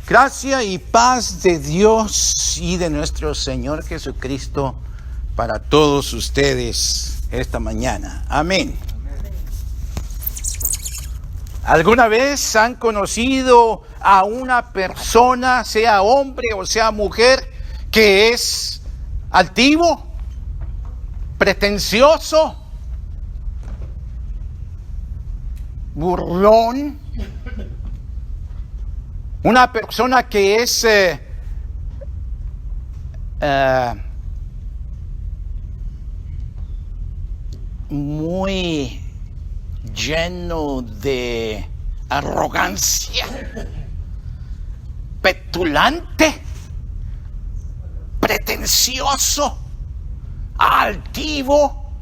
Gracia y paz de Dios y de nuestro Señor Jesucristo para todos ustedes esta mañana. Amén. ¿Alguna vez han conocido a una persona, sea hombre o sea mujer, que es altivo, pretencioso, burlón? Una persona que es muy lleno de arrogancia, petulante, pretencioso, altivo,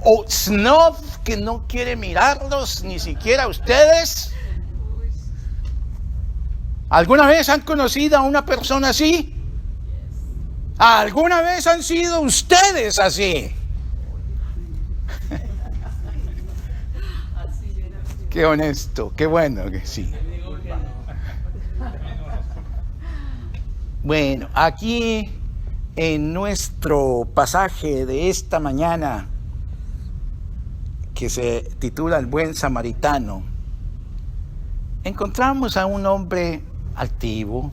o snob, que no quiere mirarlos ni siquiera a ustedes. ¿Alguna vez han conocido a una persona así? ¿Alguna vez han sido ustedes así? Qué honesto, qué bueno que sí. Bueno, aquí en nuestro pasaje de esta mañana, que se titula El Buen Samaritano, encontramos a un hombre altivo,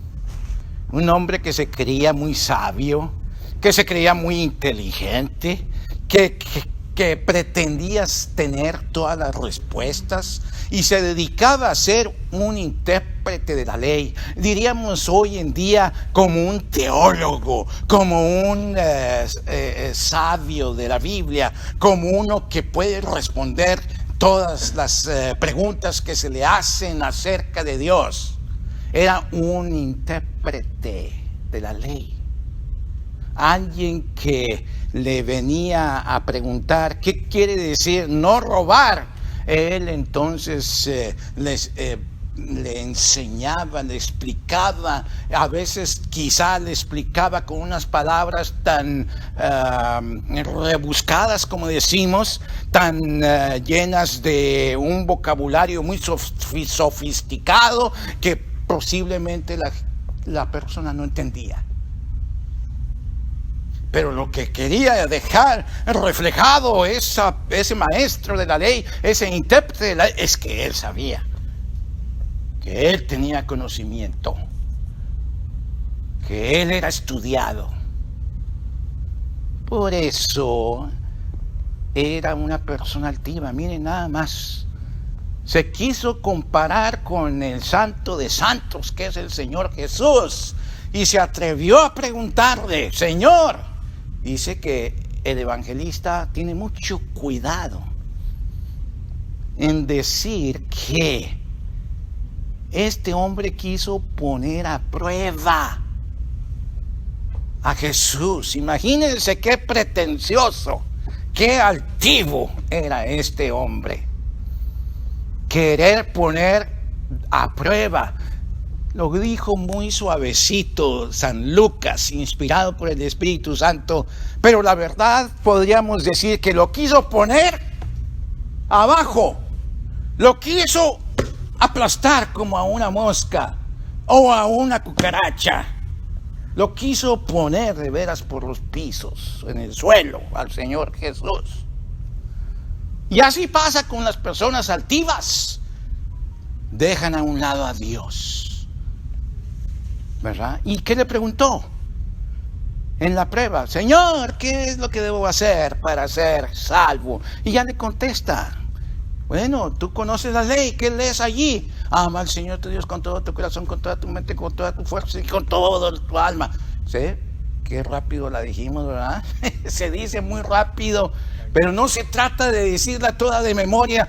un hombre que se creía muy sabio, que se creía muy inteligente, que pretendía tener todas las respuestas y se dedicaba a ser un intérprete de la ley. Diríamos hoy en día como un teólogo, como un sabio de la Biblia, como uno que puede responder todas las preguntas que se le hacen acerca de Dios. Era un intérprete de la ley. Alguien que le venía a preguntar qué quiere decir no robar. Él entonces le enseñaba, le explicaba, a veces quizá le explicaba con unas palabras tan rebuscadas, como decimos, tan llenas de un vocabulario muy sofisticado que posiblemente la persona no entendía. Pero lo que quería dejar reflejado ese maestro de la ley, ese intérprete de la ley, es que él sabía, que él tenía conocimiento, que él era estudiado. Por eso era una persona altiva. Miren nada más. Se quiso comparar con el Santo de Santos, que es el Señor Jesús, y se atrevió a preguntarle: Señor, dice que el evangelista tiene mucho cuidado en decir que este hombre quiso poner a prueba a Jesús. Imagínense qué pretencioso, qué altivo era este hombre. Querer poner a prueba. Lo dijo muy suavecito San Lucas, inspirado por el Espíritu Santo, pero la verdad podríamos decir que lo quiso poner abajo, lo quiso aplastar como a una mosca o a una cucaracha, lo quiso poner de veras por los pisos, en el suelo, al Señor Jesús. Y así pasa con las personas altivas. Dejan a un lado a Dios, ¿verdad? ¿Y qué le preguntó en la prueba? Señor, ¿qué es lo que debo hacer para ser salvo? Y ya le contesta: bueno, tú conoces la ley, ¿qué lees allí? Ama al Señor tu Dios con todo tu corazón, con toda tu mente, con toda tu fuerza y con toda tu alma. ¿Sí? Qué rápido la dijimos, ¿verdad? Se dice muy rápido, pero no se trata de decirla toda de memoria,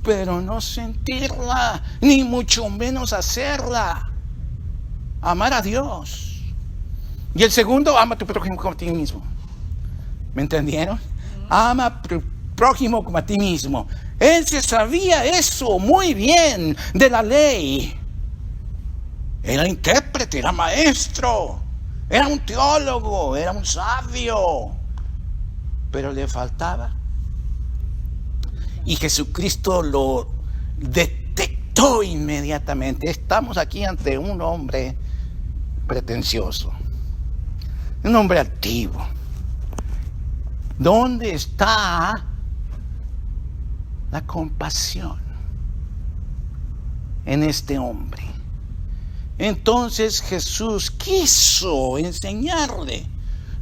pero no sentirla, ni mucho menos hacerla. Amar a Dios. Y el segundo, ama a tu prójimo como a ti mismo. ¿Me entendieron? Ama a tu prójimo como a ti mismo. Él se sabía eso muy bien de la ley. Era intérprete, era maestro, era un teólogo, era un sabio, pero le faltaba. Y Jesucristo lo detectó detectó inmediatamente. Estamos aquí ante un hombre pretencioso, un hombre altivo. ¿Dónde está la compasión en este hombre? Entonces Jesús quiso enseñarle,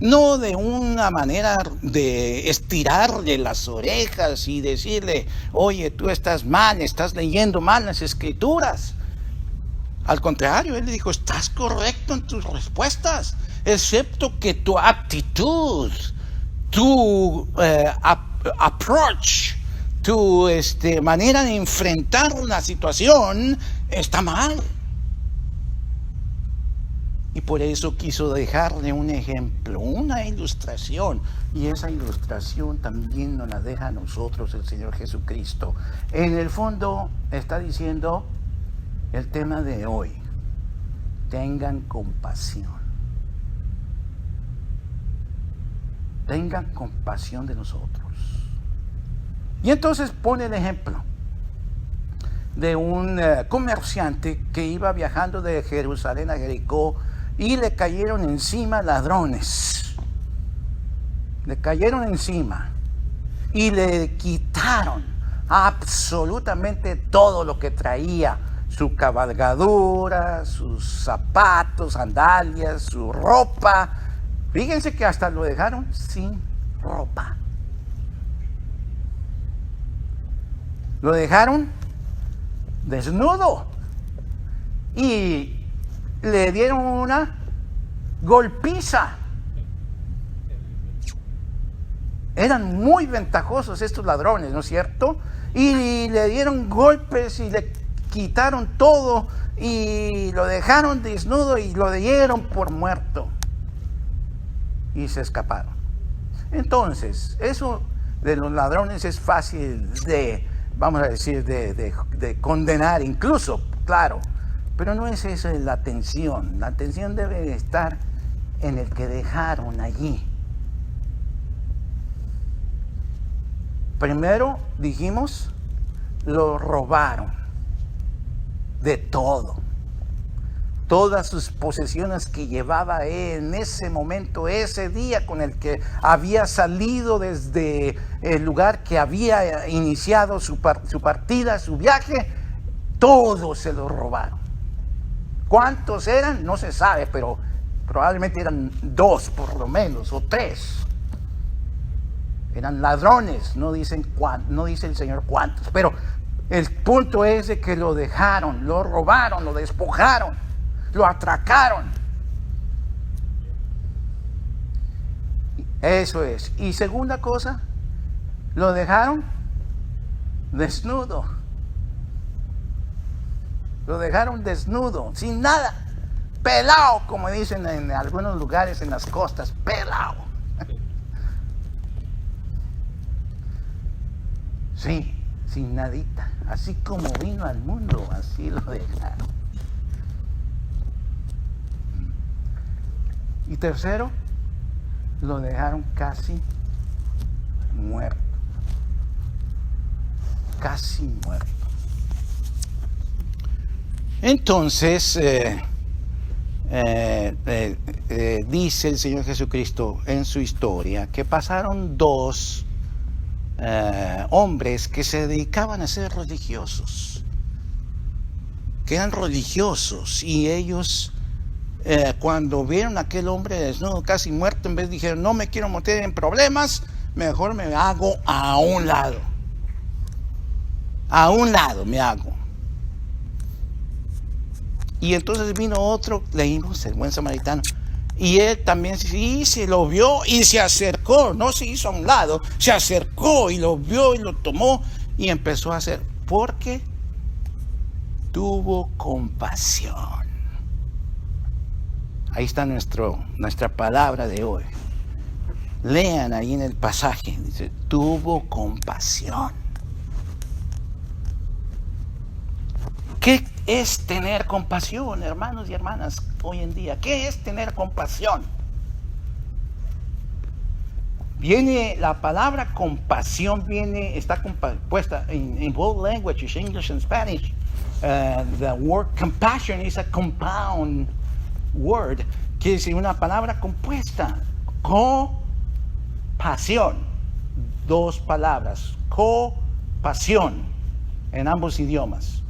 no de una manera de estirarle las orejas y decirle, oye, tú estás mal, estás leyendo mal las Escrituras. Al contrario, él le dijo, estás correcto en tus respuestas, excepto que tu actitud, tu approach, tu manera de enfrentar una situación está mal. Y por eso quiso dejarle un ejemplo, una ilustración. Y esa ilustración también nos la deja a nosotros el Señor Jesucristo. En el fondo está diciendo el tema de hoy: tengan compasión. Tengan compasión de nosotros. Y entonces pone el ejemplo de un comerciante que iba viajando de Jerusalén a Jericó y le cayeron encima ladrones. Le cayeron encima y le quitaron absolutamente todo lo que traía: su cabalgadura, sus zapatos, sandalias, su ropa. Fíjense que hasta lo dejaron sin ropa. Lo dejaron desnudo y le dieron una golpiza. Eran muy ventajosos estos ladrones, ¿no es cierto? Y le dieron golpes y le quitaron todo y lo dejaron desnudo y lo dieron por muerto. Y se escaparon. Entonces, eso de los ladrones es fácil de, vamos a decir, de condenar incluso, claro. Pero no es eso la atención. La atención debe estar en el que dejaron allí. Primero, dijimos, lo robaron de todo. Todas sus posesiones que llevaba en ese momento, ese día con el que había salido desde el lugar que había iniciado su partida, su viaje, todo se lo robaron. ¿Cuántos eran? No se sabe, pero probablemente eran 2 por lo menos, o 3. Eran ladrones, no dice el Señor cuántos, pero el punto es de que lo dejaron, lo robaron, lo despojaron, lo atracaron. Eso es. Y segunda cosa, lo dejaron desnudo. Lo dejaron desnudo, sin nada, pelao, como dicen en algunos lugares en las costas, pelao. Sí, sin nadita, así como vino al mundo, así lo dejaron. Y tercero, lo dejaron casi muerto. Casi muerto. Entonces, dice el Señor Jesucristo en su historia que pasaron 2 hombres que se dedicaban a ser religiosos, que eran religiosos, y ellos cuando vieron a aquel hombre desnudo, casi muerto, en vez dijeron, no me quiero meter en problemas, mejor me hago a un lado. A un lado me hago. Y entonces vino otro, leímos el buen samaritano, y él también sí se lo vio y se acercó, no se hizo a un lado, se acercó y lo vio y lo tomó y empezó a hacer, porque tuvo compasión. Ahí está nuestra palabra de hoy. Lean ahí en el pasaje, dice, tuvo compasión. ¿Qué es tener compasión, hermanos y hermanas, hoy en día? ¿Qué es tener compasión? Viene la palabra compasión, está compuesta en both languages, English and Spanish, The word compassion is a compound word, quiere decir una palabra compuesta. Compasión, dos palabras, compasión, en ambos idiomas.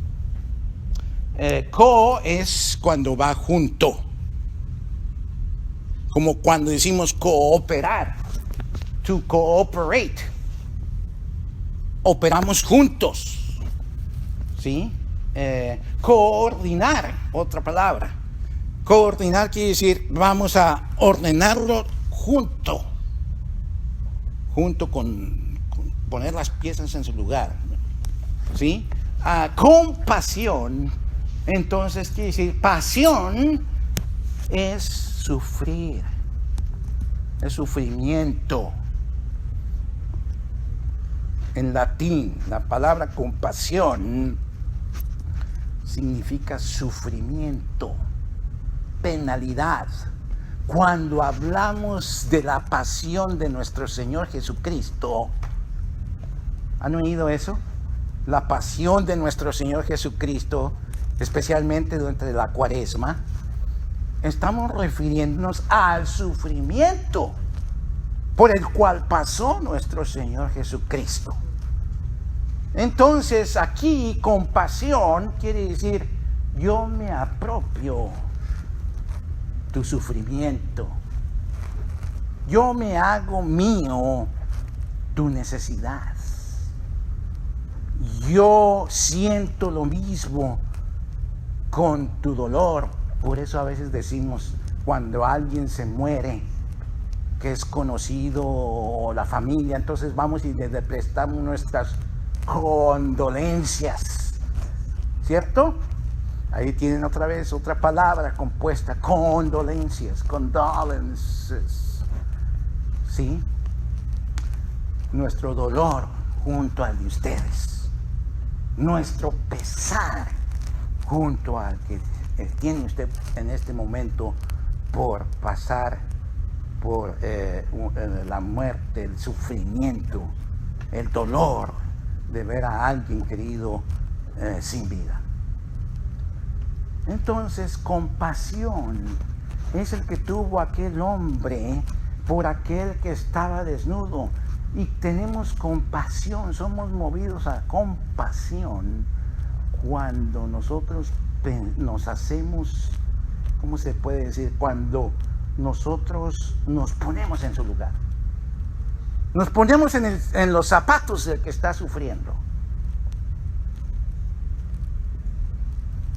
Co es cuando va junto, como cuando decimos cooperar, to cooperate, operamos juntos, ¿sí? Coordinar, otra palabra. Coordinar quiere decir vamos a ordenarlo junto con poner las piezas en su lugar, ¿sí? Compasión, entonces quiere decir pasión es sufrir, es sufrimiento. En latín, la palabra compasión significa sufrimiento, penalidad. Cuando hablamos de la pasión de nuestro Señor Jesucristo, ¿han oído eso? La pasión de nuestro Señor Jesucristo, especialmente durante la Cuaresma, estamos refiriéndonos al sufrimiento por el cual pasó nuestro Señor Jesucristo. Entonces aquí compasión quiere decir yo me apropio tu sufrimiento, yo me hago mío tu necesidad, yo siento lo mismo con tu dolor. Por eso a veces decimos cuando alguien se muere que es conocido o la familia, entonces vamos y le prestamos nuestras condolencias, ¿cierto? Ahí tienen otra vez otra palabra compuesta, condolencias, condolences, ¿sí? Nuestro dolor junto al de ustedes, nuestro pesar junto al que tiene usted en este momento por pasar por la muerte, el sufrimiento, el dolor de ver a alguien querido sin vida. Entonces, compasión es el que tuvo aquel hombre por aquel que estaba desnudo. Y tenemos compasión, somos movidos a compasión cuando nosotros nos hacemos, ¿cómo se puede decir? Cuando nosotros nos ponemos en su lugar. Nos ponemos en los zapatos del que está sufriendo.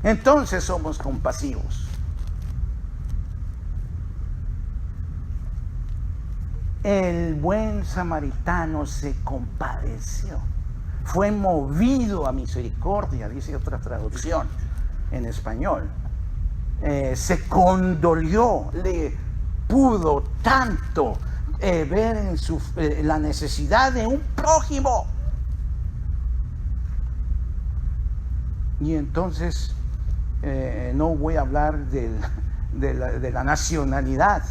Entonces somos compasivos. El buen samaritano se compadeció, fue movido a misericordia, dice otra traducción en español. Se condolió, le pudo tanto ver en la necesidad de un prójimo. Y entonces no voy a hablar de la nacionalidad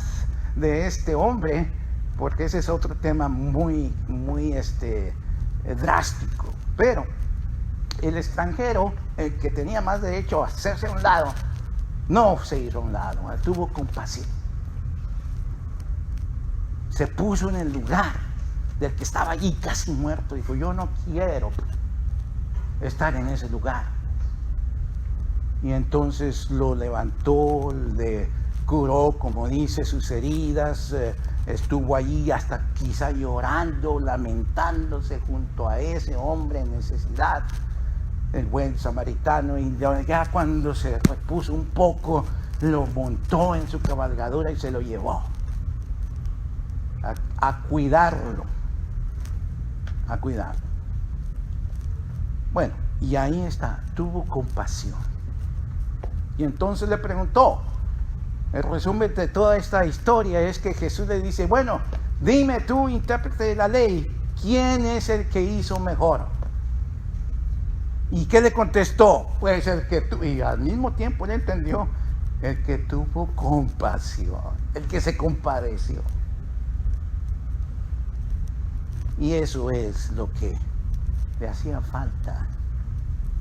de este hombre, porque ese es otro tema muy drástico. Pero el extranjero, el que tenía más derecho a hacerse a un lado, no se hizo a un lado, tuvo compasión. Se puso en el lugar del que estaba allí casi muerto. Dijo, yo no quiero estar en ese lugar. Y entonces lo levantó, le curó, como dice, sus heridas, estuvo allí hasta quizá llorando, lamentándose junto a ese hombre en necesidad, el buen samaritano. Y ya cuando se repuso un poco, lo montó en su cabalgadura y se lo llevó a cuidarlo, Bueno, y ahí está, tuvo compasión. Y entonces le preguntó. El resumen de toda esta historia es que Jesús le dice, bueno, dime tú, intérprete de la ley, ¿quién es el que hizo mejor? ¿Y qué le contestó? Pues el que tuvo, y al mismo tiempo él entendió, el que tuvo compasión, el que se compadeció. Y eso es lo que le hacía falta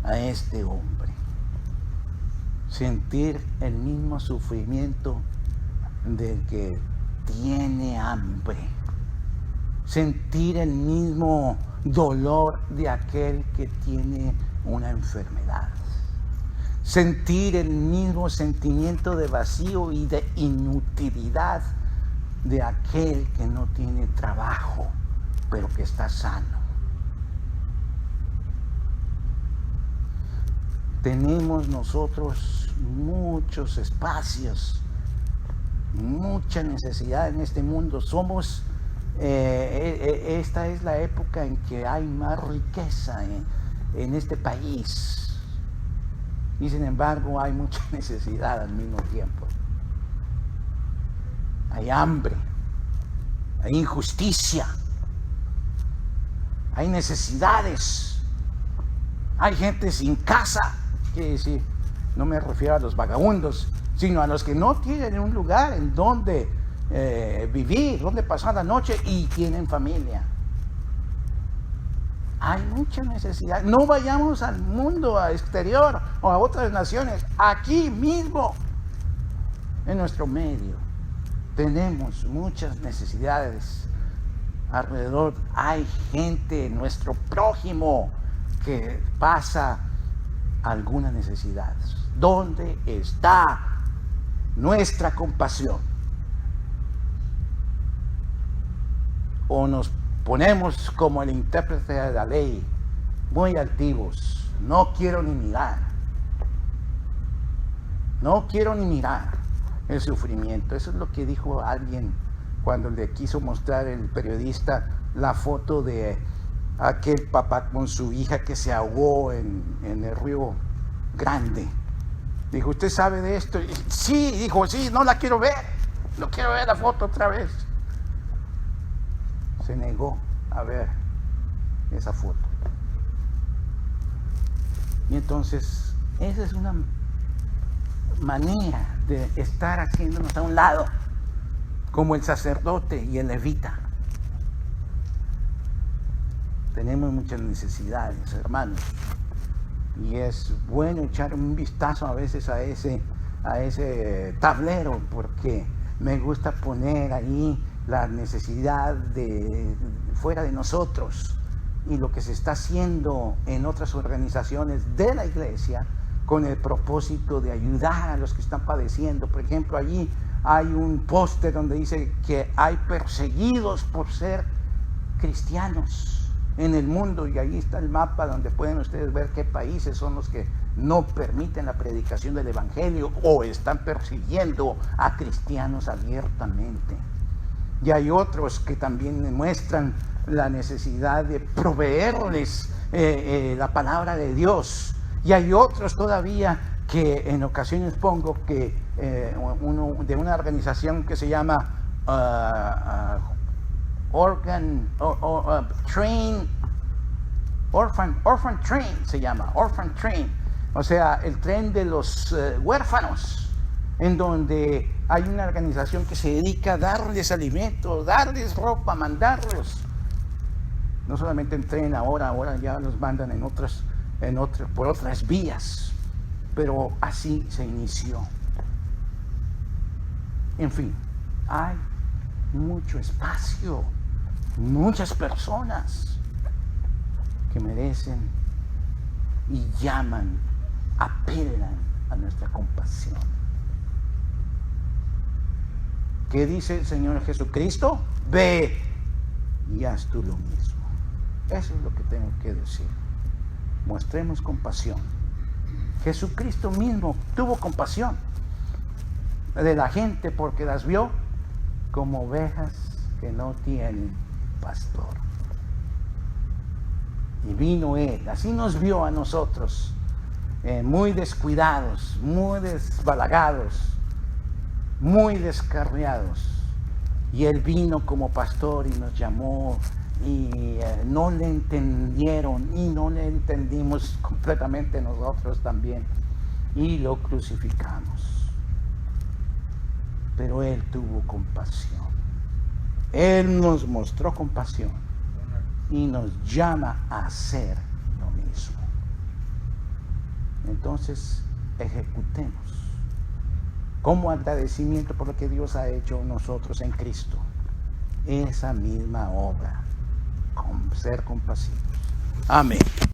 a este hombre. sentir el mismo sufrimiento del que tiene hambre, sentir el mismo dolor de aquel que tiene una enfermedad, sentir el mismo sentimiento de vacío y de inutilidad de aquel que no tiene trabajo, pero que está sano. Tenemos nosotros muchos espacios, mucha necesidad en este mundo. Esta es la época en que hay más riqueza en este país. Y sin embargo hay mucha necesidad al mismo tiempo. Hay hambre, hay injusticia, hay necesidades, hay gente sin casa. Quiere decir, no me refiero a los vagabundos, sino a los que no tienen un lugar en donde vivir, donde pasar la noche y tienen familia. Hay mucha necesidad. No vayamos al mundo exterior o a otras naciones. Aquí mismo, en nuestro medio, tenemos muchas necesidades. Alrededor hay gente, nuestro prójimo, que pasa alguna necesidad. ¿Dónde está nuestra compasión? O nos ponemos como el intérprete de la ley, muy altivos, no quiero ni mirar el sufrimiento. Eso es lo que dijo alguien cuando le quiso mostrar el periodista la foto de aquel papá con su hija que se ahogó en el Río Grande. Dijo, ¿usted sabe de esto? Y, sí, dijo, sí, no la quiero ver, no quiero ver la foto otra vez. Se negó a ver esa foto. Y entonces, esa es una manera de estar haciéndonos a un lado, como el sacerdote y el levita. Tenemos muchas necesidades, hermanos, y es bueno echar un vistazo a veces a ese tablero, porque me gusta poner ahí la necesidad de fuera de nosotros y lo que se está haciendo en otras organizaciones de la iglesia con el propósito de ayudar a los que están padeciendo. Por ejemplo, allí hay un póster donde dice que hay perseguidos por ser cristianos en el mundo, y ahí está el mapa donde pueden ustedes ver qué países son los que no permiten la predicación del evangelio o están persiguiendo a cristianos abiertamente. Y hay otros que también muestran la necesidad de proveerles la palabra de Dios. Y hay otros todavía que en ocasiones pongo que uno de una organización que se llama Orphan Train, se llama Orphan Train, o sea, el tren de los huérfanos, en donde hay una organización que se dedica a darles alimento, darles ropa, mandarlos. No solamente en tren ahora ya los mandan por otras vías, pero así se inició. En fin, hay mucho espacio, muchas personas que merecen y llaman, apelan a nuestra compasión. ¿Qué dice el Señor Jesucristo? Ve y haz tú lo mismo. Eso es lo que tengo que decir. Mostremos compasión. Jesucristo mismo tuvo compasión de la gente porque las vio como ovejas que no tienen pastor. Y vino Él, así nos vio a nosotros, muy descuidados, muy desbalagados, muy descarriados. Y Él vino como pastor y nos llamó, y no le entendieron y no le entendimos completamente nosotros también, y lo crucificamos. Pero Él tuvo compasión. Él nos mostró compasión y nos llama a hacer lo mismo. Entonces, ejecutemos como agradecimiento por lo que Dios ha hecho en nosotros en Cristo, esa misma obra, con ser compasivos. Amén.